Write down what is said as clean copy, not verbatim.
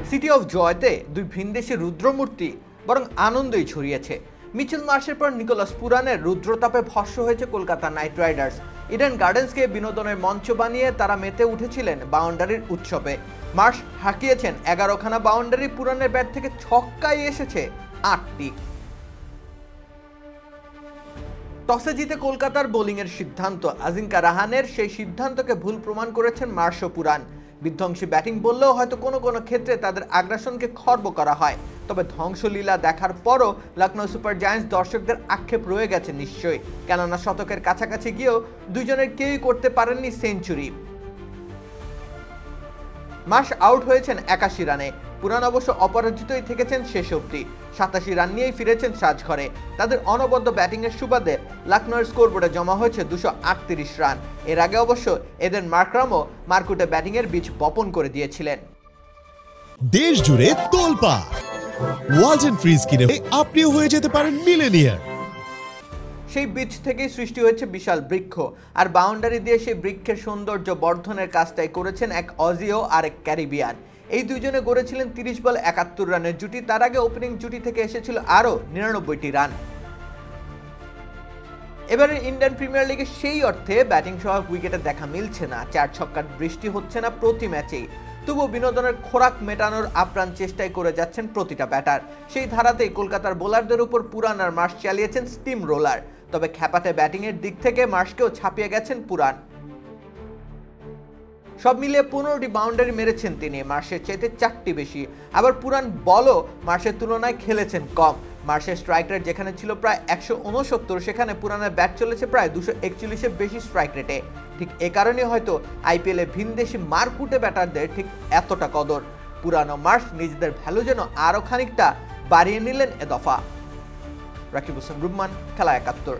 City of Jayate দুই ভিনদেশি রুদ্রমূর্তি বরং আনন্দই ছড়িয়েছে। মিচেল মার্শের পর নিকোলাস পুরানের রুদ্রতাপে ভস্ম হয়েছে কলকাতা নাইট রাইডার্স। ইডেন গার্ডেন্সকে বিনোদনের মঞ্চ বানিয়ে তারা মেতে উঠেছিলেন বাউন্ডারির উৎসবে। মার্শ হাঁকিয়েছেন 11খানা বাউন্ডারি, পুরানের ব্যাট থেকে ছক্কায় এসেছে 8টি। টসে জিতে কলকাতার বোলিংয়ের সিদ্ধান্ত আজিঙ্কা রাহানের, সেই সিদ্ধান্তকে ভুল প্রমাণ করেছেন মার্শ ও পুরান। বিধ্বংসী ব্যাটিং বললেও হয়তো কোনো কোনো ক্ষেত্রে তাদের আগ্রাসনকে খর্ব করা হয়, তবে ধ্বংসলীলা দেখার পরও লখনৌ সুপার জায়ান্টস দর্শকদের আক্ষেপ রয়ে গেছে নিশ্চয়ই, কেননা শতকের কাছাকাছি গিয়েও দুজনের কেউই করতে পারেননি সেঞ্চুরি। মার্শ আউট হয়েছেন 81 রানে, পুরান অবশ্য অপরাজিতই থেকেছেন শেষ অবধি। 87 রান নিয়েই ফিরেছেন সাজঘরে। তাদের অনবদ্য ব্যাটিংয়ের সুবাদে লখনৌয়ের স্কোরবোর্ডে জমা হয়েছে 238 রান। এর আগে অবশ্য এদের মার্করামও মারকুটে ব্যাটিংয়ের বীজ বপন করে দিয়েছিলেন। দেশ জুড়ে তোলপাড় ওয়ালটন ফ্রিজ কিনে আপনিও হয়ে যেতে পারেন মিলেনিয়ার। সেই বীজ থেকেই সৃষ্টি হয়েছে বিশাল বৃক্ষ, আর বাউন্ডারি দিয়ে সেই বৃক্ষের সৌন্দর্য বর্ধনের কাজটাই করেছেন এক অজিও আর এক ক্যারিবিয়ান। এই দুইজনে গড়েছিলেন 30 বলে 71 রানের জুটি। তার আগে ওপেনিং জুটি থেকে এসেছিল আরও 99টি রান। এবারে ইন্ডিয়ান প্রিমিয়ার লিগে সেই অর্থে ব্যাটিং সহ উইকেটে দেখা মিলছে না, 4 ছক্কার বৃষ্টি হচ্ছে না প্রতি ম্যাচেই। তবুও বিনোদনের খোরাক মেটানোর আপ্রাণ চেষ্টাই করে যাচ্ছেন প্রতিটা ব্যাটার। সেই ধারাতেই কলকাতার বোলারদের উপর পুরান আর মার্শ চালিয়েছেন স্টিম রোলার। তবে খ্যাপাটে ব্যাটিংয়ের দিক থেকে মার্শকেও ছাপিয়ে গেছেন পুরান। সব মিলিয়ে 15টি বাউন্ডারি মেরেছেন তিনি, মার্শের চাইতে 4টি বেশি। আবার পুরান বলও মার্শের তুলনায় খেলেছেন কম। মার্শের স্ট্রাইক রেট যেখানে ছিল প্রায় 169, সেখানে পুরানের ব্যাট চলেছে প্রায় 241-এর বেশি স্ট্রাইক রেটে। ঠিক এ কারণে হয়তো আইপিএলে ভিনদেশি মারকুটে ব্যাটারদের ঠিক এতটা কদর। পুরান ও মার্শ নিজেদের ভ্যালু যেন আরও খানিকটা বাড়িয়ে নিলেন এ দফা। রাকিব হোসেন রুম্মান, খেলা 71।